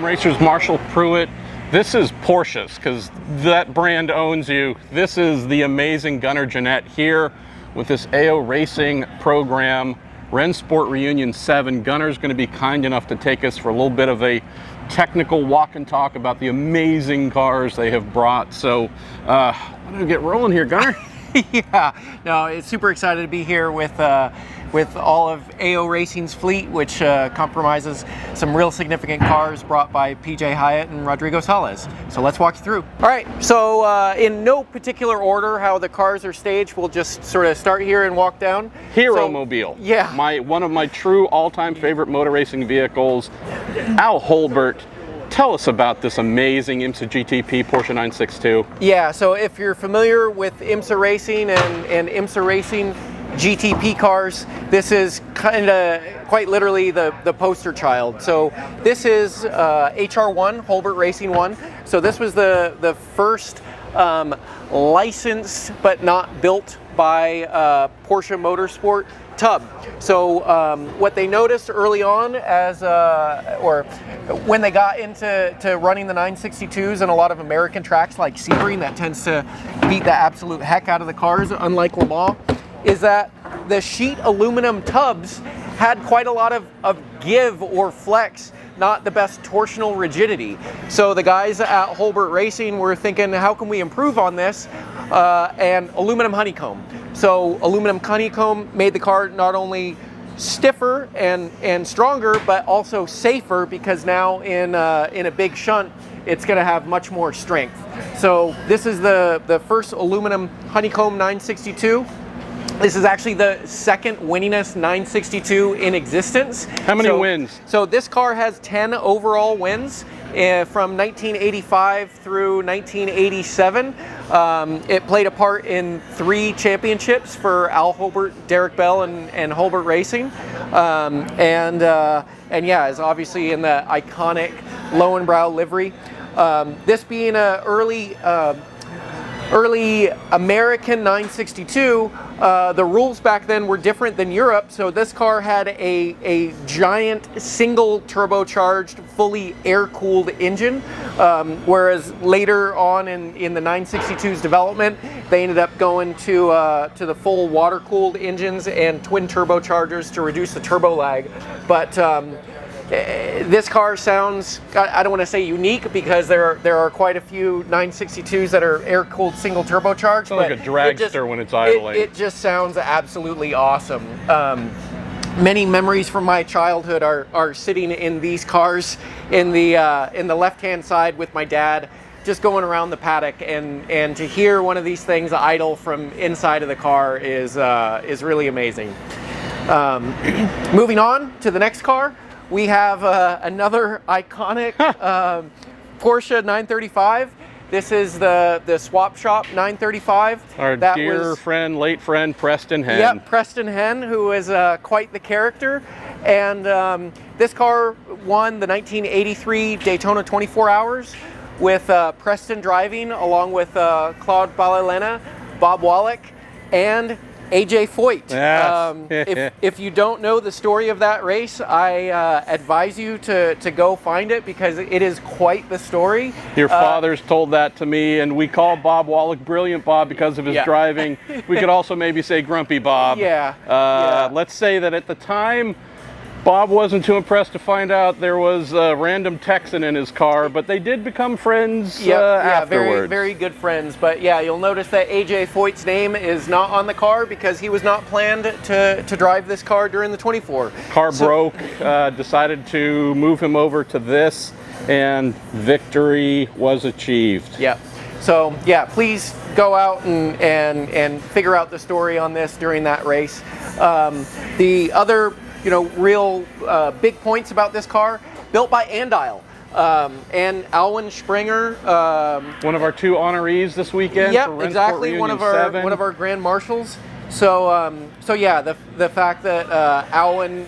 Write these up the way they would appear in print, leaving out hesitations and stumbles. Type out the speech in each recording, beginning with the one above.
Racers, Marshall Pruitt. This is Porsches, because that brand owns you. This is the amazing Gunnar Jeannette here with this AO Racing program, Rennsport Reunion 7. Gunnar's going to be kind enough to take us for a little bit of a technical walk and talk about the amazing cars they have brought. So, why don't we get rolling here, Gunnar? Yeah, no, it's super excited to be here with all of AO Racing's fleet, which compromises some real significant cars brought by PJ Hyatt and Rodrigo Salas. So let's walk you through. All right, so in no particular order how the cars are staged, we'll just sort of start here and walk down. Hero Mobile. Yeah. One of my true all-time favorite motor racing vehicles. Al Holbert. Tell us about this amazing IMSA GTP Porsche 962. Yeah, so if you're familiar with IMSA Racing and IMSA Racing GTP cars, this is quite literally the poster child. So this is HR1, Holbert Racing 1. So this was the first licensed but not built by Porsche Motorsport tub. So what they noticed early on or when they got into running the 962s and a lot of American tracks like Sebring, that tends to beat the absolute heck out of the cars, unlike Le Mans, is that the sheet aluminum tubs had quite a lot of give or flex, not the best torsional rigidity. So the guys at Holbert Racing were thinking, how can we improve on this? And aluminum honeycomb. So aluminum honeycomb made the car not only stiffer and stronger, but also safer, because now in a big shunt, it's going to have much more strength. So this is the first aluminum honeycomb 962. This is actually the second winningest 962 in existence. How many wins? So this car has 10 overall wins from 1985 through 1987. It played a part in 3 championships for Al Holbert, Derek Bell, and Holbert Racing. And yeah, is obviously in the iconic Lowenbrow livery. This being an early American 962, the rules back then were different than Europe, so this car had a giant single turbocharged, fully air-cooled engine, whereas later on in the 962's development, they ended up going to the full water-cooled engines and twin turbochargers to reduce the turbo lag. But this car sounds, I don't want to say unique, because there are quite a few 962s that are air-cooled single turbocharged. It's like a dragster when it's idling. It just sounds absolutely awesome. Many memories from my childhood are sitting in these cars in the left-hand side with my dad, just going around the paddock, and to hear one of these things idle from inside of the car is really amazing. Moving on to the next car. We have another iconic Porsche 935. This is the Swap Shop 935. Our dear friend, late friend, Preston Henn. Yep, Preston Henn, who is quite the character. And this car won the 1983 Daytona 24 Hours with Preston driving, along with Claude Ballalena, Bob Wallach, and AJ Foyt. Yes. If you don't know the story of that race, I advise you to go find it, because it is quite the story. Your father's told that to me, and we call Bob Wallach Brilliant Bob because of his driving. We could also maybe say Grumpy Bob. Yeah. Let's say that at the time, Bob wasn't too impressed to find out there was a random Texan in his car, but they did become friends afterwards. Very, very good friends. But yeah, you'll notice that AJ Foyt's name is not on the car, because he was not planned to drive this car during the 24. Car broke, decided to move him over to this, and victory was achieved. Yeah. So yeah, please go out and figure out the story on this during that race. The other real big points about this car: built by Andile and Alwyn Springer. One of our 2 honorees this weekend. Yep, for Rennsport exactly. Reunion One of our grand marshals. So yeah, the fact that Alwyn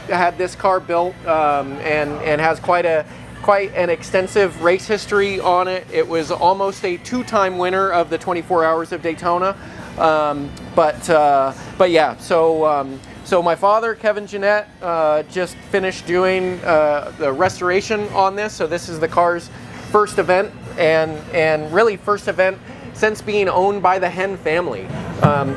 had this car built and has quite an extensive race history on it. It was almost a 2-time winner of the 24 Hours of Daytona. But yeah, so So my father, Kevin Jeannette, just finished doing the restoration on this. So this is the car's first event, and really first event since being owned by the Hen family.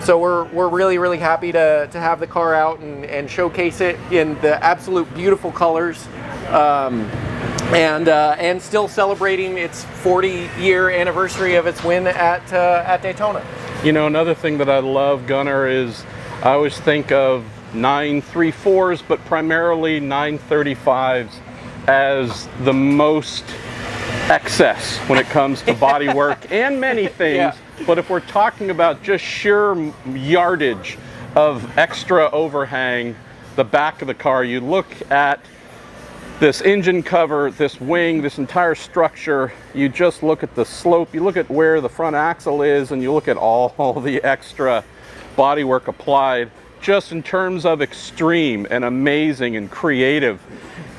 So we're really happy to have the car out and showcase it in the absolute beautiful colors, and still celebrating its 40-year anniversary of its win at Daytona. You know, another thing that I love, Gunnar, is I always think of 934s, but primarily 935s as the most excess when it comes to bodywork and many things. Yeah. But if we're talking about just sheer yardage of extra overhang, the back of the car, you look at this engine cover, this wing, this entire structure, you just look at the slope, you look at where the front axle is, and you look at all the extra bodywork applied, just in terms of extreme and amazing and creative.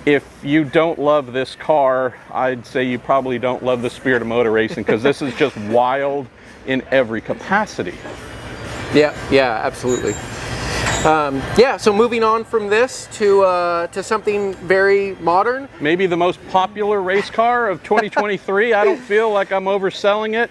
If you don't love this car, I'd say you probably don't love the spirit of motor racing, because this is just wild in every capacity. Yeah, absolutely. So moving on from this to something very modern. Maybe the most popular race car of 2023. I don't feel like I'm overselling it.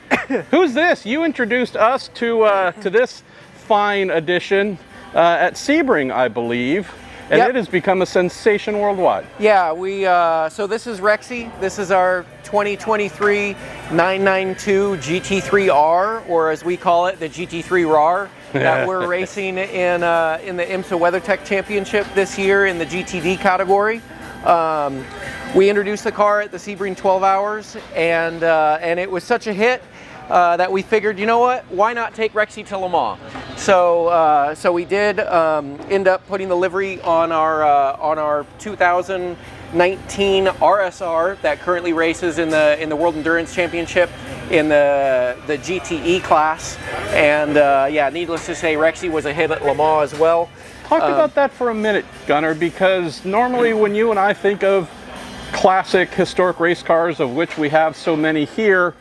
Who's this? You introduced us to this fine edition at Sebring, I believe. And Yep. It has become a sensation worldwide. Yeah, so this is Rexy. This is our 2023 992 GT3R, or as we call it, the GT3 RAR, that we're racing in the IMSA WeatherTech Championship this year in the GTD category. We introduced the car at the Sebring 12 Hours, and it was such a hit that we figured, you know what, why not take Rexy to Le Mans? So we did end up putting the livery on our 2019 RSR that currently races in the World Endurance Championship in the GTE class, and yeah, needless to say, Rexy was a hit at Le Mans as well. Talk about that for a minute, Gunnar, because normally when you and I think of classic historic race cars, of which we have so many here,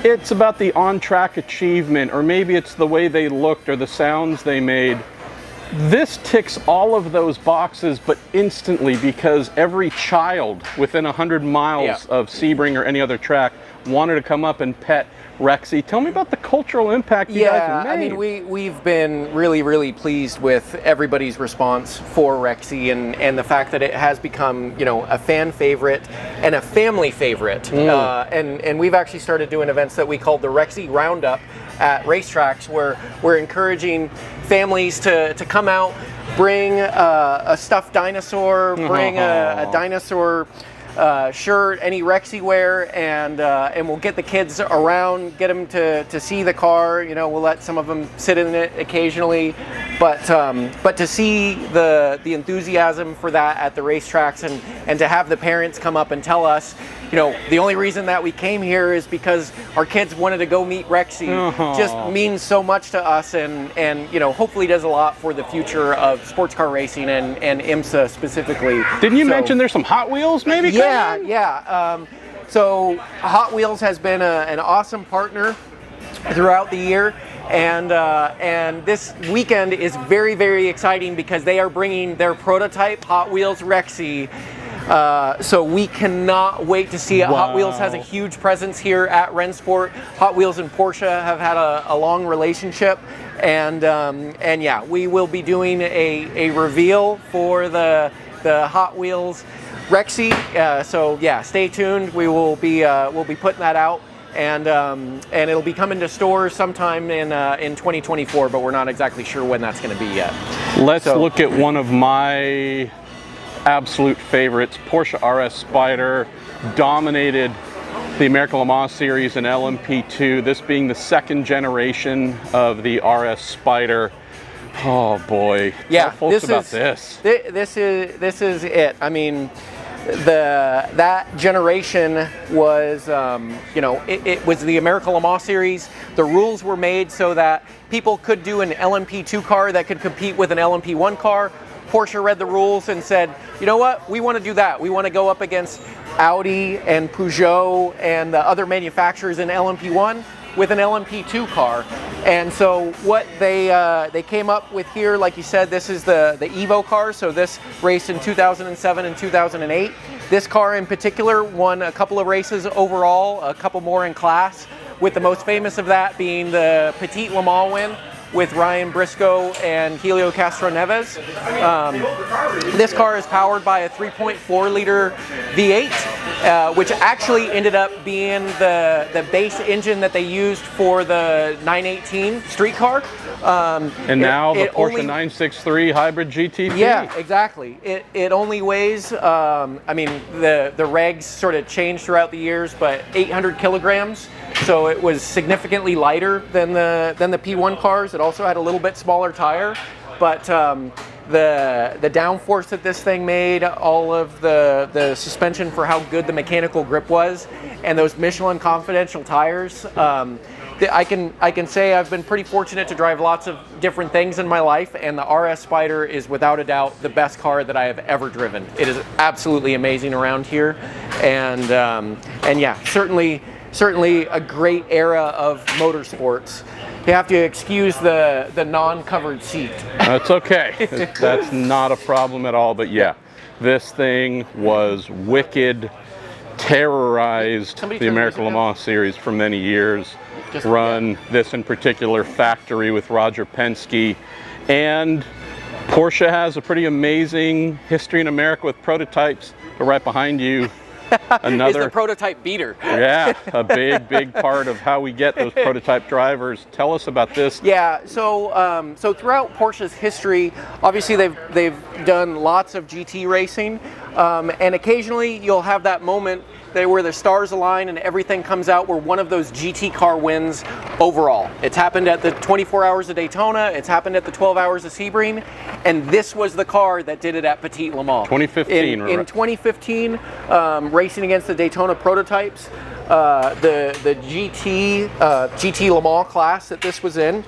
it's about the on-track achievement, or maybe it's the way they looked or the sounds they made. This ticks all of those boxes, but instantly, because every child within 100 miles of Sebring or any other track wanted to come up and pet Rexy. Tell me about the cultural impact you guys have made. I mean, we've been really pleased with everybody's response for Rexy, and the fact that it has become, you know, a fan favorite and a family favorite. And we've actually started doing events that we called the Rexy Roundup at racetracks, where we're encouraging families to come out, bring a stuffed dinosaur, bring a dinosaur shirt, any Rexy wear, and we'll get the kids around, get them to see the car. You know, we'll let some of them sit in it occasionally, but to see the enthusiasm for that at the racetracks, and to have the parents come up and tell us, you know, the only reason that we came here is because our kids wanted to go meet Rexy, just means so much to us, and you know, hopefully does a lot for the future of sports car racing and IMSA specifically. Didn't you mention there's some Hot Wheels maybe? Yeah. So Hot Wheels has been an awesome partner throughout the year, and this weekend is very exciting because they are bringing their prototype Hot Wheels Rexy. So we cannot wait to see it. Wow. Hot Wheels has a huge presence here at Rennsport. Hot Wheels and Porsche have had a long relationship, and yeah, we will be doing a reveal for the Hot Wheels Rexy. So yeah, stay tuned. We'll be putting that out, and it'll be coming to stores sometime in 2024, but we're not exactly sure when that's going to be yet. Let's look at one of my absolute favorites. Porsche RS Spider dominated the American Le Mans Series in LMP2, this being the second generation of the RS Spider. Oh boy. Yeah, tell folks about this. This is it. I mean, that generation was, you know, it was the American Le Mans Series. The rules were made so that people could do an LMP2 car that could compete with an LMP1 car. Porsche read the rules and said, you know what, we want to do that. We want to go up against Audi and Peugeot and the other manufacturers in LMP1 with an LMP2 car. And so what they came up with here, like you said, this is the Evo car. So this raced in 2007 and 2008. This car in particular won a couple of races overall, a couple more in class, with the most famous of that being the Petit Le Mans win with Ryan Briscoe and Helio Castroneves. This car is powered by a 3.4 liter V8, which actually ended up being the base engine that they used for the 918 street car. And now the Porsche 963 Hybrid GTP. Yeah, exactly. It only weighs, I mean, the regs sort of changed throughout the years, but 800 kilograms. So it was significantly lighter than the P1 cars. It also had a little bit smaller tire, but the downforce that this thing made, all of the suspension for how good the mechanical grip was, and those Michelin Confidential tires. I can say I've been pretty fortunate to drive lots of different things in my life, and the RS Spyder is without a doubt the best car that I have ever driven. It is absolutely amazing around here, and yeah, certainly a great era of motorsports. You have to excuse the non-covered seat. That's okay. That's not a problem at all. But yeah, this thing was wicked, terrorized the American Le Mans series for many years. Run this in particular factory with Roger Penske. And Porsche has a pretty amazing history in America with prototypes. But right behind you, another is the prototype beater. Yeah, a big part of how we get those prototype drivers. Tell us about this. Yeah, so so throughout Porsche's history, obviously they've done lots of GT racing, and occasionally you'll have that moment where the stars align and everything comes out where one of those GT car wins overall. It's happened at the 24 Hours of Daytona, it's happened at the 12 Hours of Sebring, and this was the car that did it at Petit Le Mans. 2015. In 2015, racing against the Daytona prototypes, the GT Le Mans class that this was in,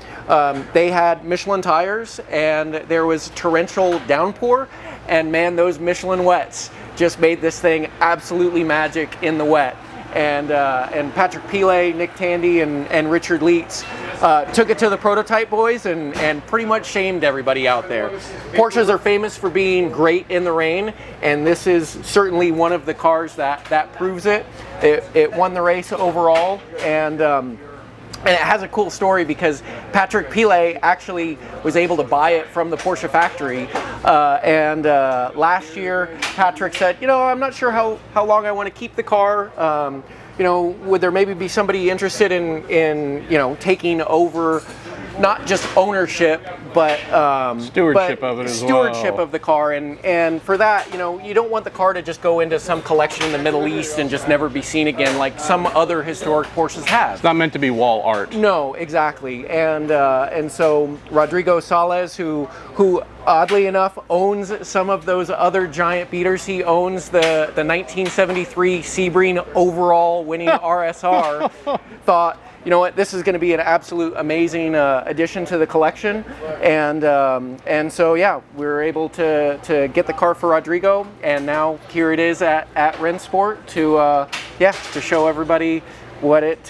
they had Michelin tires, and there was torrential downpour, and man, those Michelin wets just made this thing absolutely magic in the wet. And Patrick Pilet, Nick Tandy, and Richard Leitz took it to the prototype boys and pretty much shamed everybody out there. Porsches are famous for being great in the rain, and this is certainly one of the cars that proves it. It won the race overall, and it has a cool story because Patrick Pilet actually was able to buy it from the Porsche factory. And last year, Patrick said, you know, I'm not sure how long I want to keep the car. You know, would there maybe be somebody interested in you know, taking over not just ownership, but stewardship of it as well. Stewardship of the car, and for that, you know, you don't want the car to just go into some collection in the Middle East and just never be seen again, like some other historic Porsches have. It's not meant to be wall art. No, exactly, and so Rodrigo Sales, who oddly enough owns some of those other giant beaters. He owns the 1973 Sebring overall winning RSR. Thought, you know what, this is going to be an absolute amazing addition to the collection, and so yeah, we were able to get the car for Rodrigo, and now here it is at Rennsport to show everybody what it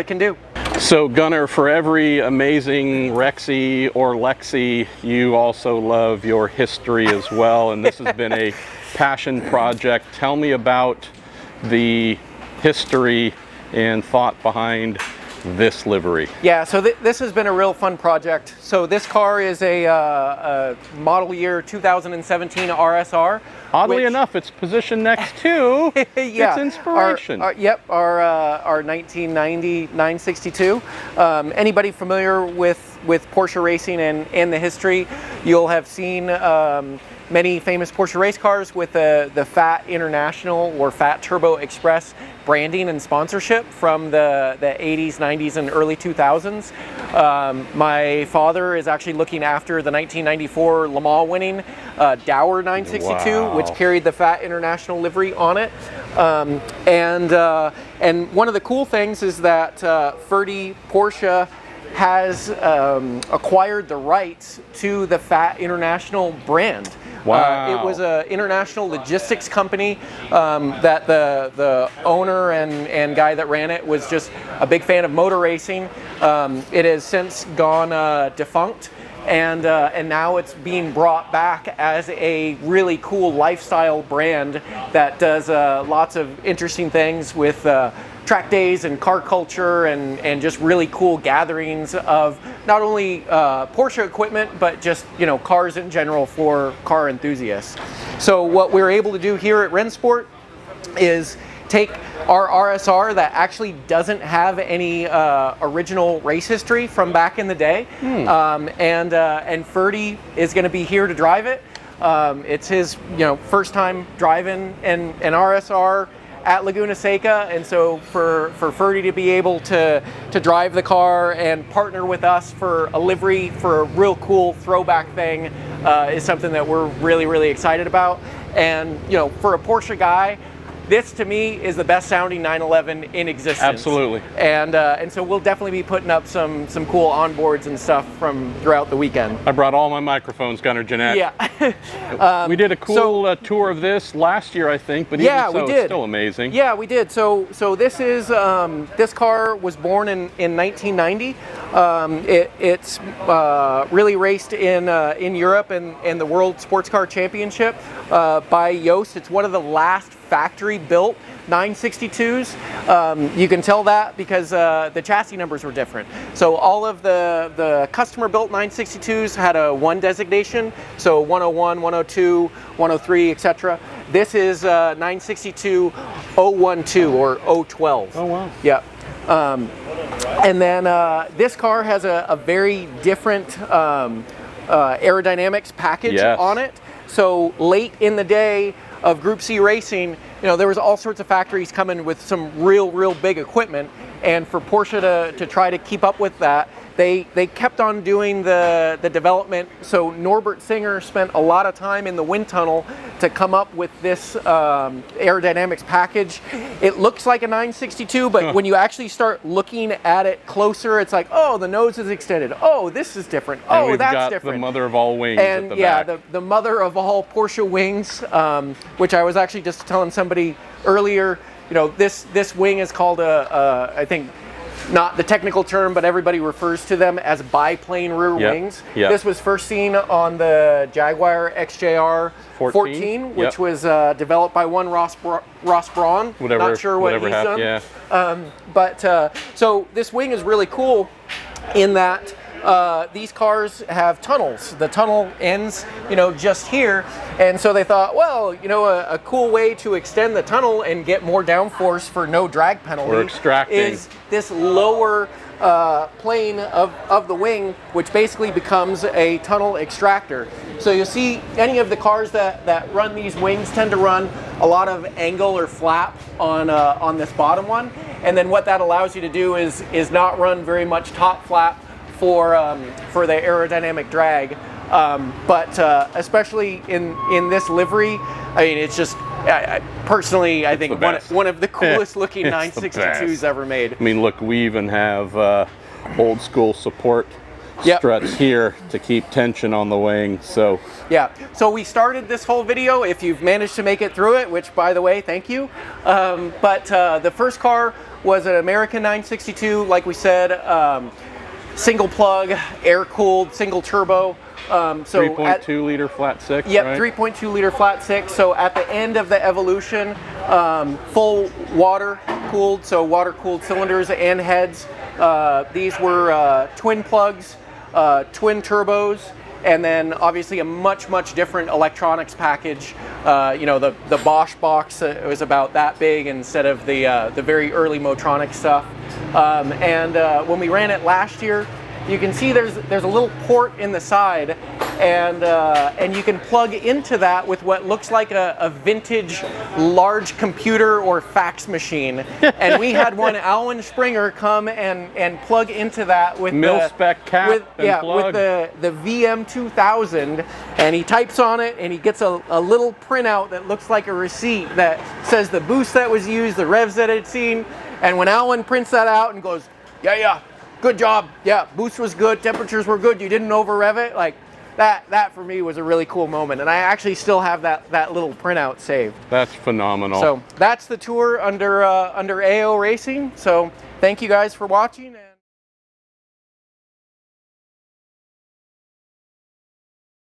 can do. So Gunnar, for every amazing Rexy or Lexy, you also love your history as well, and this has been a passion project. Tell me about the history and thought behind this livery. Yeah, so this has been a real fun project. So this car is a model year 2017 RSR. Oddly enough, it's positioned next to its inspiration. Our 1990 962. Anybody familiar with Porsche racing and the history, you'll have seen many famous Porsche race cars with the Fat International or Fat Turbo Express branding and sponsorship from the 80s, 90s, and early 2000s. My father is actually looking after the 1994 Le Mans winning Dower 962, which carried the Fat International livery on it. And one of the cool things is that Ferdi Porsche has acquired the rights to the Fat International brand. Wow. It was an international logistics company that the owner and guy that ran it was just a big fan of motor racing. It has since gone defunct. And now it's being brought back as a really cool lifestyle brand that does lots of interesting things with track days and car culture and just really cool gatherings of not only Porsche equipment, but just, you know, cars in general for car enthusiasts. So what we're able to do here at Rennsport is take our RSR that actually doesn't have any original race history from back in the day, and Ferdy is going to be here to drive it. It's his, you know, first time driving an RSR at Laguna Seca, and so for Ferdy to be able to drive the car and partner with us for a livery for a real cool throwback thing is something that we're really excited about. And you know, for a Porsche guy, this to me is the best sounding 911 in existence. Absolutely. And so we'll definitely be putting up some cool onboards and stuff from throughout the weekend. I brought all my microphones, Gunnar Jeannette. Yeah. We did a cool tour of this last year, I think, but even so, it's still amazing. Yeah, we did. So this is this car was born in 1990. It's really raced in Europe and the World Sports Car Championship by Yost. It's one of the last factory-built 962s. You can tell that because the chassis numbers were different. So all of the customer-built 962s had a 1 designation, so 101, 102, 103, etc. This is 962 012 or 012. Oh, wow. Yeah. And then this car has a very different aerodynamics package on it. So late in the day of Group C racing, you know, there was all sorts of factories coming with some real big equipment, and for Porsche to try to keep up with that, they kept on doing the development. So Norbert Singer spent a lot of time in the wind tunnel to come up with this aerodynamics package. It looks like a 962, but when you actually start looking at it closer, it's like, oh, the nose is extended. Oh, this is different. And oh, that's different. The mother of all wings and at the yeah, back. the mother of all Porsche wings, which I was actually just telling somebody earlier. You know, this wing is called I think, not the technical term, but everybody refers to them as biplane rear wings. Yep. This was first seen on the Jaguar XJR 14, which was developed by one Ross Braun. Not sure what he's done. Yeah. So this wing is really cool in that these cars have tunnels. The tunnel ends, you know, just here, and so they thought, well, you know, a cool way to extend the tunnel and get more downforce for no drag penalty is this lower plane of the wing, which basically becomes a tunnel extractor. So you'll see any of the cars that run these wings tend to run a lot of angle or flap on this bottom one, and then what that allows you to do is not run very much top flap for the aerodynamic drag, but especially in this livery, I mean, it's just personally, I think one of the coolest looking 962s ever made. I mean, look, we even have old school support struts here to keep tension on the wing. So yeah, so we started this whole video, if you've managed to make it through it, which by the way, thank you. But the first car was an American 962, like we said. Single plug, air cooled, single turbo. So 3.2 liter flat six. Yep, right? 3.2 liter flat six. So at the end of the evolution, full water cooled, so water cooled cylinders and heads. These were twin plugs, twin turbos, and then obviously a much different electronics package. You know, the Bosch box was about that big instead of the very early Motronic stuff. When we ran it last year, you can see there's a little port in the side, and you can plug into that with what looks like a vintage large computer or fax machine. And we had one Alwyn Springer come and plug into that with mil-spec cap with the VM2000, and he types on it and he gets a little printout that looks like a receipt that says the boost that was used, the revs that it's seen. And when Alwyn prints that out and goes, yeah, good job, yeah, boost was good, temperatures were good, you didn't over rev it, like, that for me was a really cool moment, and I actually still have that little printout saved. That's phenomenal. So that's the tour under AO Racing. So thank you guys for watching.